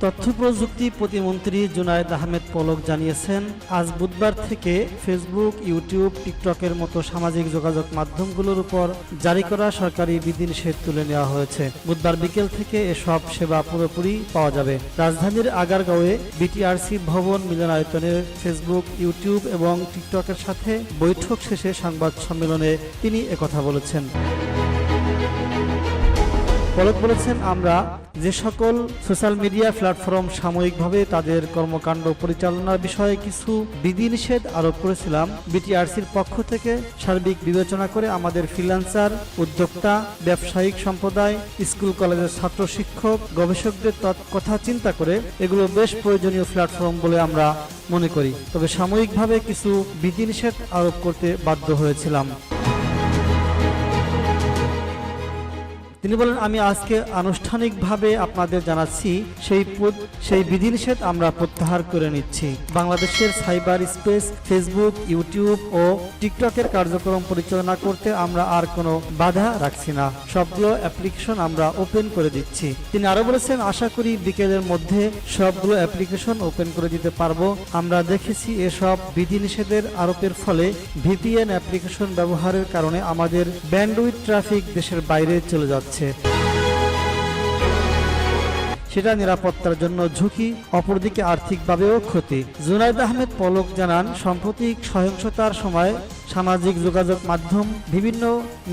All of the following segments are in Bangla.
তথ্য প্রযুক্তি প্রতিমন্ত্রী জুনায়েদ আহমেদ পলক জানিয়েছেন, আজ বুধবার থেকে ফেসবুক, ইউটিউব, টিকটকের মতো সামাজিক যোগাযোগ মাধ্যমগুলোর উপর জারি করা সরকারি বিধিনিষেধ তুলে নেওয়া হয়েছে। বুধবার বিকেল থেকে এসব সেবা পুরোপুরি পাওয়া যাবে। রাজধানীর আগারগাঁওয়ে বিটিআরসি ভবন মিলনায়তনে ফেসবুক, ইউটিউব এবং টিকটকের সাথে বৈঠক শেষে সংবাদ সম্মেলনে তিনি একথা বলেছেন। পলক বলেছেন, আমরা যে সকল সোশ্যাল মিডিয়া প্ল্যাটফর্ম সাময়িকভাবে তাদের কর্মকাণ্ড পরিচালনার বিষয়ে কিছু বিধিনিষেধ আরোপ করেছিলাম, বিটিআরসির পক্ষ থেকে সার্বিক বিবেচনা করে আমাদের ফ্রিল্যান্সার, উদ্যোক্তা, ব্যবসায়িক সম্প্রদায়, স্কুল কলেজের ছাত্র শিক্ষক, গবেষকদের কথা চিন্তা করে এগুলো বেশ প্রয়োজনীয় প্ল্যাটফর্ম বলে আমরা মনে করি। তবে সাময়িকভাবে কিছু বিধিনিষেধ আরোপ করতে বাধ্য হয়েছিলাম। তিনি বলেন, আমি আজকে আনুষ্ঠানিকভাবে আপনাদের জানাচ্ছি সেই বিধিনিষেধ আমরা প্রত্যাহার করে নিচ্ছি। বাংলাদেশের সাইবার স্পেস, ফেসবুক, ইউটিউব ও টিকটকের কার্যক্রম পরিচালনা করতে আমরা আর কোনো বাধা রাখছি না। সবগুলো অ্যাপ্লিকেশন আমরা ওপেন করে দিচ্ছি। তিনি আরো বলেছেন, আশা করি বিকেলের মধ্যে সবগুলো অ্যাপ্লিকেশন ওপেন করে দিতে পারবো। আমরা দেখেছি এসব বিধিনিষেধের আরোপের ফলে ভিপিএন অ্যাপ্লিকেশন ব্যবহারের কারণে আমাদের ব্যান্ডউইথ ট্রাফিক দেশের বাইরে চলে যাচ্ছে। সেটা নিরাপত্তার জন্য ঝুঁকি, অপরদিকে আর্থিকভাবেও ক্ষতি। জুনায়েদ আহমেদ পলক জানান, সাম্প্রতিক সহিংসতার সময় সামাজিক যোগাযোগ মাধ্যম বিভিন্ন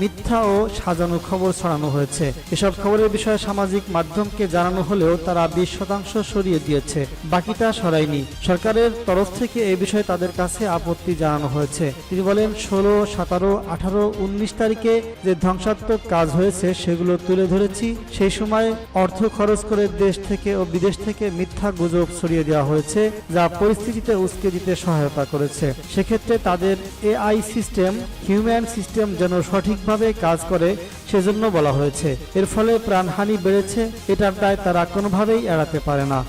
মিথ্যা ও সাজানো খবর ছড়ানো হয়েছে। এসব খবরের বিষয়ে সামাজিক মাধ্যমকে জানানো হলেও তারা 20% সরিয়ে দিয়েছে, বাকিটা সরায়নি। সরকারের তরফ থেকে এই বিষয়ে তাদের কাছে আপত্তি জানানো হয়েছে। তিনি বলেন, 16, 17, 18, 19 তারিখে যে ধ্বংসাত্মক কাজ হয়েছে সেগুলো তুলে ধরেছি। সেই সময় অর্থ খরচ করে দেশ থেকে ও বিদেশ থেকে মিথ্যা গুজব ছড়িয়ে দেওয়া হয়েছে, যা পরিস্থিতিতে উস্কে দিতে সহায়তা করেছে। সেক্ষেত্রে তাদের এআই সিস্টেম, হিউম্যান সিস্টেম যেন সঠিকভাবে কাজ করে সেজন্য বলা হয়েছে। এর ফলে প্রাণহানি বেড়েছে, এটার দায় তারা কোনোভাবেই এড়াতে পারে না।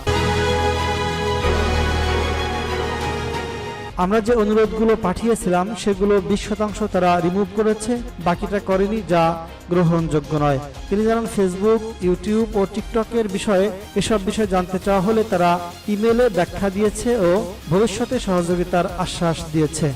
আমরা যে অনুরোধগুলো পাঠিয়েছিলাম সেগুলো 20% তারা রিমুভ করেছে, বাকিটা করেনি, যা গ্রহণযোগ্য নয়। তিনি জানান, ফেসবুক, ইউটিউব ও টিকটকের বিষয়ে এসব বিষয়ে জানতে চাওয়া হলে তারা ইমেলে ব্যাখ্যা দিয়েছে ও ভবিষ্যতে সহযোগিতার আশ্বাস দিয়েছে।